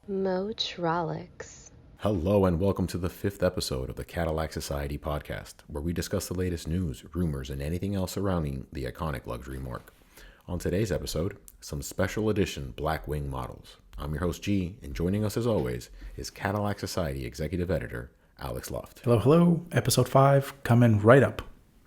Motrolix. Hello and welcome to the 5th episode of the Cadillac Society podcast, where we discuss the latest news, rumors, and anything else surrounding the iconic luxury marque. On today's episode, some special edition Blackwing models. I'm your host G, and joining us as always is Cadillac Society Executive Editor Alex Luft. Hello. Episode 5 coming right up.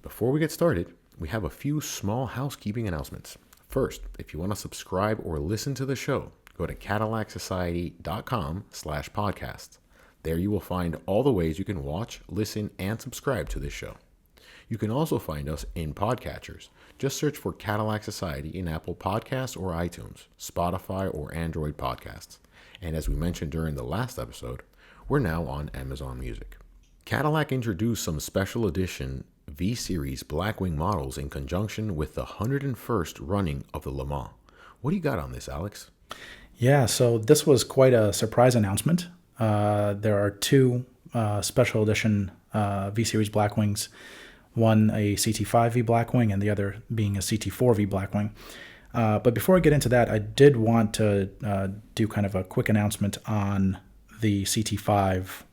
Before we get started, we have a few small housekeeping announcements. First, if you want to subscribe or listen to the show, go to CadillacSociety.com/podcast. There you will find all the ways you can watch, listen, and subscribe to this show. You can also find us in podcatchers. Just search for Cadillac Society in Apple Podcasts or iTunes, Spotify, or Android Podcasts. And as we mentioned during the last episode, we're now on Amazon Music. Cadillac introduced some special edition V-Series Blackwing models in conjunction with the 101st running of the Le Mans. What do you got on this, Alex? Yeah, so this was quite a surprise announcement. There are two special edition V-Series Blackwings, one a CT5-V Blackwing and the other being a CT4-V Blackwing. But before I get into that, I did want to do kind of a quick announcement on the CT5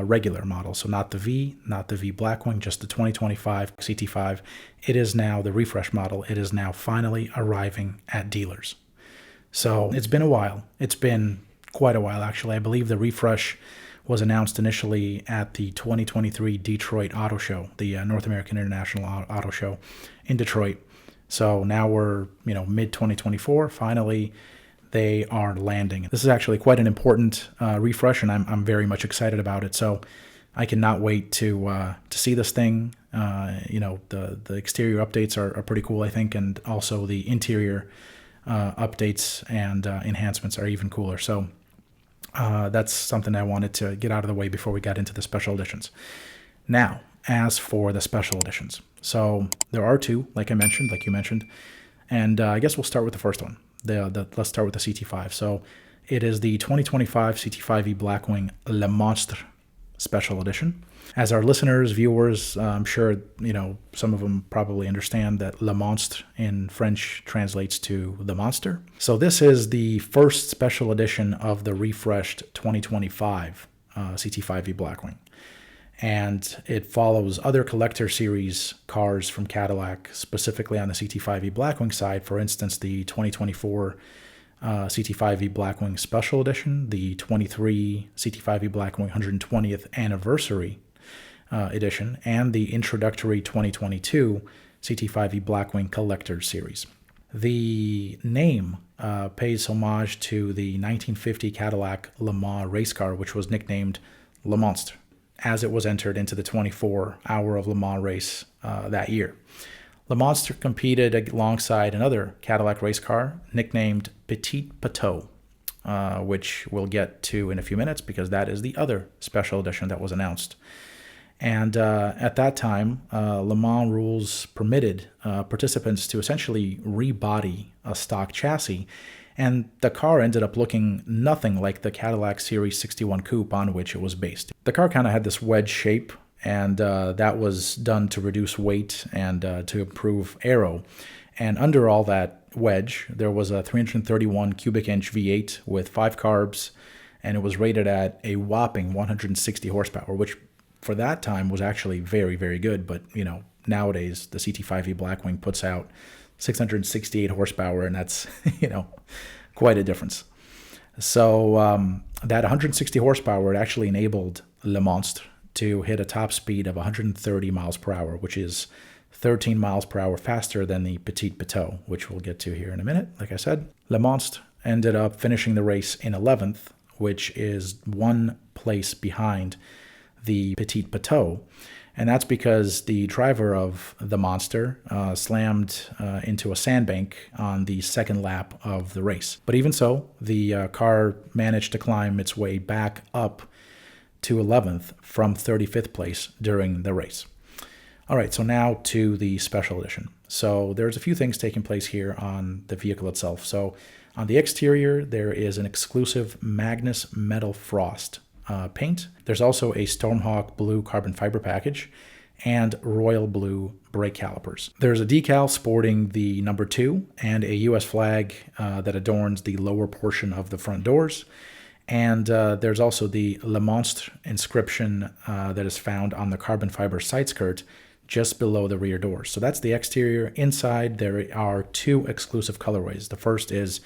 regular model. So not the V, not the V Blackwing, just the 2025 CT5. It is now the refresh model. It is now finally arriving at dealers. So it's been a while. It's been quite a while, actually. I believe the refresh was announced initially at the 2023 Detroit Auto Show, the North American International Auto Show in Detroit. So now we're, mid-2024. Finally, they are landing. This is actually quite an important refresh, and I'm very much excited about it. So I cannot wait to see this thing. The exterior updates are pretty cool, I think, and also the interior updates and enhancements are even cooler. So that's something I wanted to get out of the way before we got into the special editions. Now, as for the special editions, so there are two, like you mentioned, and I guess we'll start with the first one. Let's start with the CT5. So it is the 2025 CT5-V Blackwing Le Monstre Special Edition. As our listeners, viewers, I'm sure, some of them probably understand that Le Monstre in French translates to the monster. So this is the first special edition of the refreshed 2025 CT5-V Blackwing. And it follows other collector series cars from Cadillac, specifically on the CT5-V Blackwing side. For instance, the 2024 CT5-V Blackwing Special Edition, the 23 CT5-V Blackwing 120th Anniversary Edition, and the introductory 2022 CT5-V Blackwing Collector Series. The name pays homage to the 1950 Cadillac Le Mans race car, which was nicknamed Le Monstre, as it was entered into the 24-hour of Le Mans race that year. Le Monstre competed alongside another Cadillac race car nicknamed Petit Pataud, which we'll get to in a few minutes because that is the other special edition that was announced. And at that time, Le Mans rules permitted participants to essentially rebody a stock chassis, and the car ended up looking nothing like the Cadillac Series 61 Coupe on which it was based. The car kind of had this wedge shape, and that was done to reduce weight and to improve aero. And under all that wedge, there was a 331 cubic inch V8 with 5 carbs, and it was rated at a whopping 160 horsepower, which for that time was actually very, very good. But, nowadays the CT5-V Blackwing puts out 668 horsepower, and that's, quite a difference. So that 160 horsepower, it actually enabled Le Monstre to hit a top speed of 130 miles per hour, which is 13 miles per hour faster than the Petit Pataud, which we'll get to here in a minute. Like I said, Le Monstre ended up finishing the race in 11th, which is one place behind the Petit Pataud. And that's because the driver of the Monster slammed into a sandbank on the second lap of the race. But even so, the car managed to climb its way back up to 11th from 35th place during the race. All right, so now to the special edition. So there's a few things taking place here on the vehicle itself. So on the exterior, there is an exclusive Magnus Metal Frost paint. There's also a Stormhawk blue carbon fiber package and royal blue brake calipers. There's a decal sporting the number 2 and a U.S. flag that adorns the lower portion of the front doors. And there's also the Le Monstre inscription that is found on the carbon fiber side skirt just below the rear doors. So that's the exterior. Inside, there are two exclusive colorways. The first is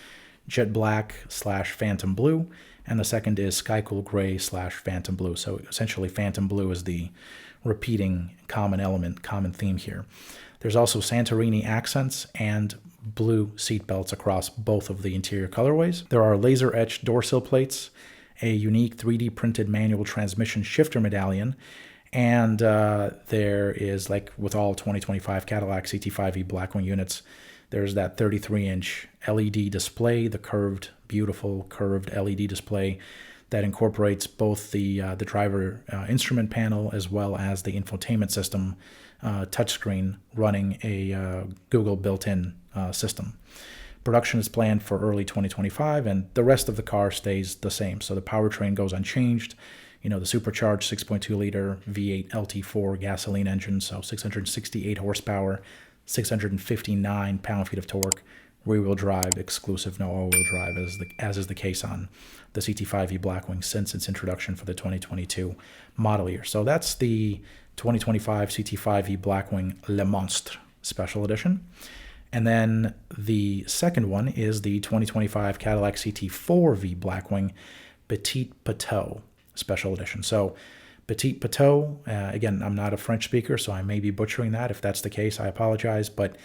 jet black / phantom blue, and the second is sky cool gray / phantom blue. So essentially, phantom blue is the repeating common element, common theme here. There's also Santorini accents and blue seat belts across both of the interior colorways. There are laser-etched door sill plates, a unique 3D printed manual transmission shifter medallion, and there is, like with all 2025 Cadillac CT5-V Blackwing units, there's that 33-inch LED display, the beautiful curved LED display that incorporates both the driver instrument panel as well as the infotainment system touchscreen running a Google built-in system. Production is planned for early 2025, and the rest of the car stays the same. So the powertrain goes unchanged. The supercharged 6.2-liter V8 LT4 gasoline engine, so 668 horsepower, 659 pound-feet of torque, rear-wheel drive, exclusive, no all-wheel drive, as is the case on the CT5-V Blackwing since its introduction for the 2022 model year. So that's the 2025 CT5-V Blackwing Le Monstre Special Edition. And then the second one is the 2025 Cadillac CT4-V Blackwing Petit Pataud Special Edition. So Petit Pataud, again, I'm not a French speaker, so I may be butchering that. If that's the case, I apologize. But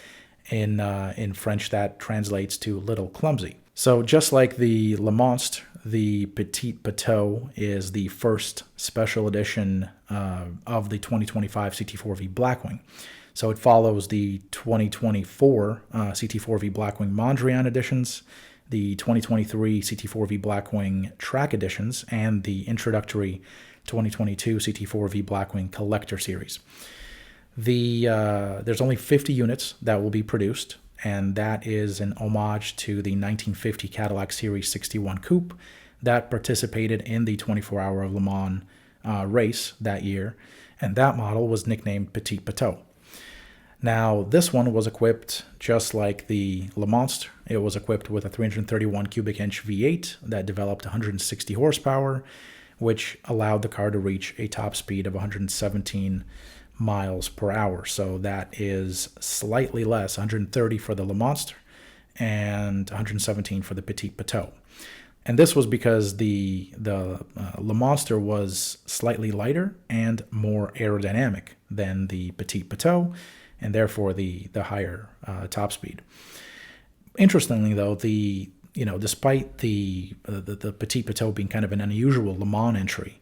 in French, that translates to little clumsy. So just like the Le Monstre, the Petit Pataud is the first special edition of the 2025 CT4-V Blackwing. So it follows the 2024 CT4-V Blackwing Mondrian editions, the 2023 CT4-V Blackwing Track editions, and the introductory 2022 CT4-V Blackwing Collector Series. There's only 50 units that will be produced, and that is an homage to the 1950 Cadillac Series 61 Coupe that participated in the 24-hour Le Mans race that year, and that model was nicknamed Petit Pataud. Now, this one was equipped just like the Le Monstre. It was equipped with a 331 cubic inch V8 that developed 160 horsepower, which allowed the car to reach a top speed of 117 miles per hour. So that is slightly less, 130 for the Le Monstre and 117 for the Petit Pataud. And this was because the Le Monstre was slightly lighter and more aerodynamic than the Petit Pataud, and therefore the higher top speed. Interestingly, though, despite the Petit Pataud being kind of an unusual Le Mans entry,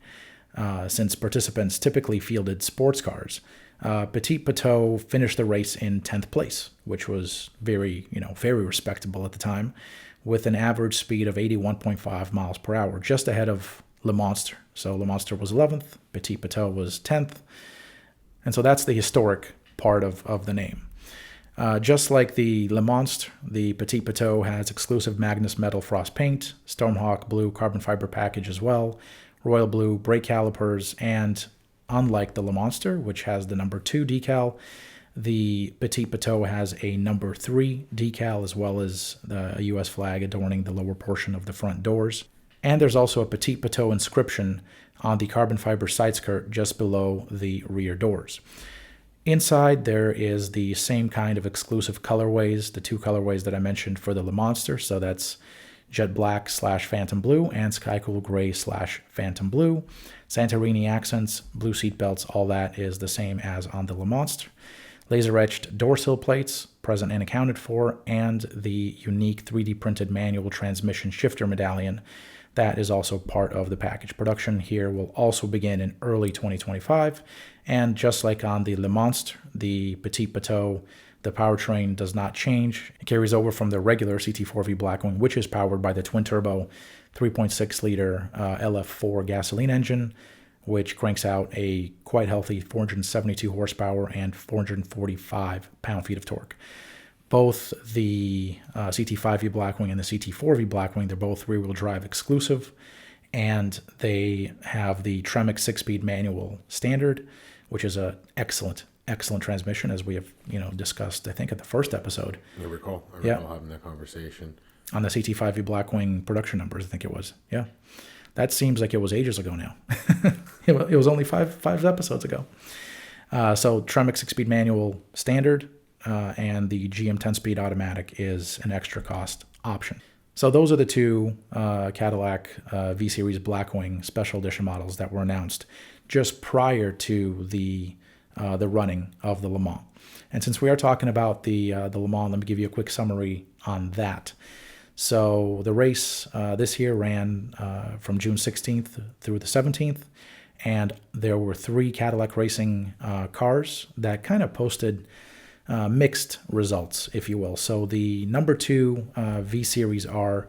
since participants typically fielded sports cars, Petit Pataud finished the race in 10th place, which was very respectable at the time, with an average speed of 81.5 miles per hour, just ahead of Le Monstre. So Le Monstre was 11th, Petit Pataud was 10th, and so that's the historic part of the name. Just like the Le Monstre, the Petit Pataud has exclusive Magnus metal frost paint, Stormhawk blue carbon fiber package as well, royal blue brake calipers, and unlike the Le Monstre, which has the number 2 decal, the Petit Pataud has a number 3 decal as well as a U.S. flag adorning the lower portion of the front doors. And there's also a Petit Pataud inscription on the carbon fiber side skirt just below the rear doors. Inside, there is the same kind of exclusive colorways, the two colorways that I mentioned for the Le Monstre. So that's jet black / phantom blue and sky cool gray / phantom blue. Santorini accents, blue seat belts, all that is the same as on the Le Monstre. Laser-etched door sill plates, present and accounted for, and the unique 3D printed manual transmission shifter medallion that is also part of the package. Production here will also begin in early 2025, and just like on the Le Monstre, the Petit Pataud, the powertrain does not change. It carries over from the regular CT4-V Blackwing, which is powered by the twin-turbo 3.6-liter LF4 gasoline engine, which cranks out a quite healthy 472 horsepower and 445 pound-feet of torque. Both the CT5-V Blackwing and the CT4-V Blackwing, they're both rear-wheel drive exclusive, and they have the Tremec 6-speed manual standard, which is an excellent transmission, as we have discussed, I think, at the first episode. I recall having that conversation. On the CT5-V Blackwing production numbers, I think it was. Yeah. That seems like it was ages ago now. It was only five episodes ago. So Tremec 6-speed manual standard, and the GM 10-speed automatic is an extra cost option. So those are the two Cadillac V-Series Blackwing Special Edition models that were announced just prior to the running of the Le Mans. And since we are talking about the Le Mans, let me give you a quick summary on that. So the race this year ran from June 16th through the 17th, and there were 3 Cadillac racing cars that kind of posted mixed results, if you will. So the number 2 V-Series R,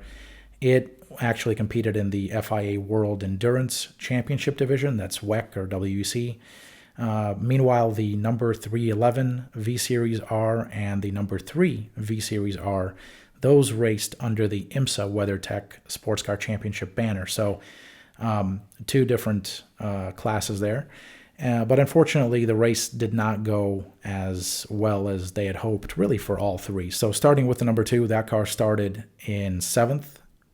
it actually competed in the FIA World Endurance Championship Division. That's WEC or WEC. Meanwhile, the number 311 V-Series R and the number 3 V-Series R, those raced under the IMSA WeatherTech Sports Car Championship banner. So 2 different classes there. But unfortunately, the race did not go as well as they had hoped, really, for all 3. So starting with the number 2, that car started in 7th,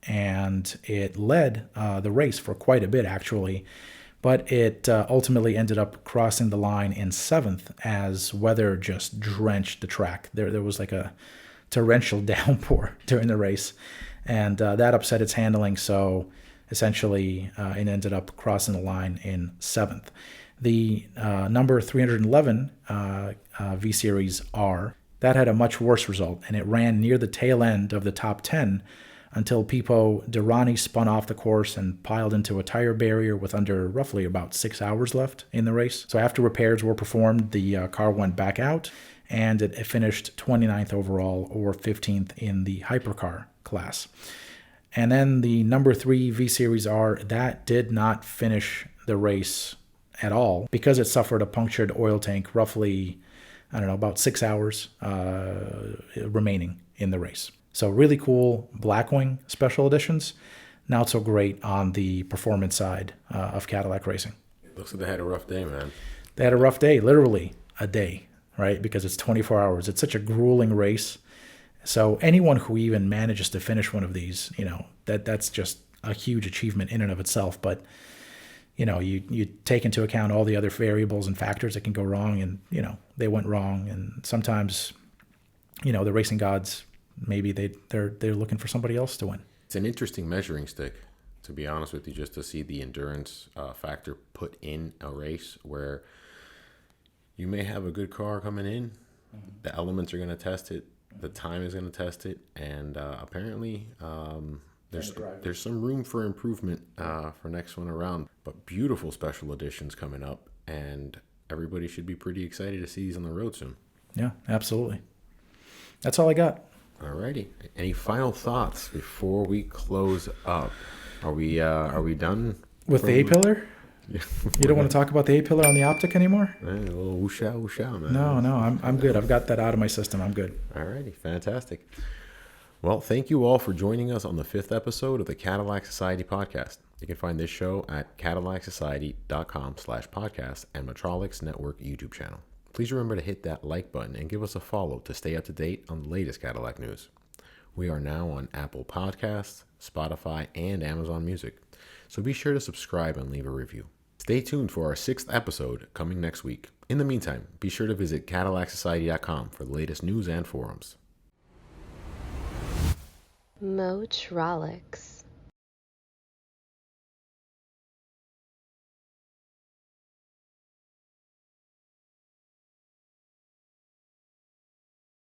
and it led the race for quite a bit, actually. But it ultimately ended up crossing the line in 7th as weather just drenched the track. There was like a torrential downpour during the race, and that upset its handling. So essentially, it ended up crossing the line in 7th. The number 311 V-Series R, that had a much worse result, and it ran near the tail end of the top 10 until Pipo Derani spun off the course and piled into a tire barrier with under roughly about 6 hours left in the race. So after repairs were performed, the car went back out, and it finished 29th overall, or 15th in the hypercar class. And then the number 3 V-Series R, that did not finish the race at all because it suffered a punctured oil tank roughly, about 6 hours remaining in the race. So really cool Blackwing special editions. Not so great on the performance side of Cadillac racing. It looks like they had a rough day, man. They had a rough day, literally a day, right? Because it's 24 hours. It's such a grueling race. So anyone who even manages to finish one of these, that's just a huge achievement in and of itself. But, you take into account all the other variables and factors that can go wrong, and, they went wrong. And sometimes, the racing gods, maybe they're looking for somebody else to win. It's an interesting measuring stick, to be honest with you, just to see the endurance factor put in a race where you may have a good car coming in, the elements are going to test it, the time is going to test it, and apparently there's some room for improvement for next one around. But beautiful special editions coming up, and everybody should be pretty excited to see these on the road soon. Yeah, absolutely. That's all I got. Alrighty. Any final thoughts before we close up? Are we done with the A-pillar? You don't want to talk about the A-pillar on the Optic anymore? A little whoosha, man. No, I'm good. I've got that out of my system. I'm good. Alrighty, fantastic. Well, thank you all for joining us on the 5th episode of the Cadillac Society podcast. You can find this show at cadillacsociety.com/podcast and Metrolic's Network YouTube channel. Please remember to hit that like button and give us a follow to stay up to date on the latest Cadillac news. We are now on Apple Podcasts, Spotify, and Amazon Music, so be sure to subscribe and leave a review. Stay tuned for our 6th episode coming next week. In the meantime, be sure to visit CadillacSociety.com for the latest news and forums. Motrolics.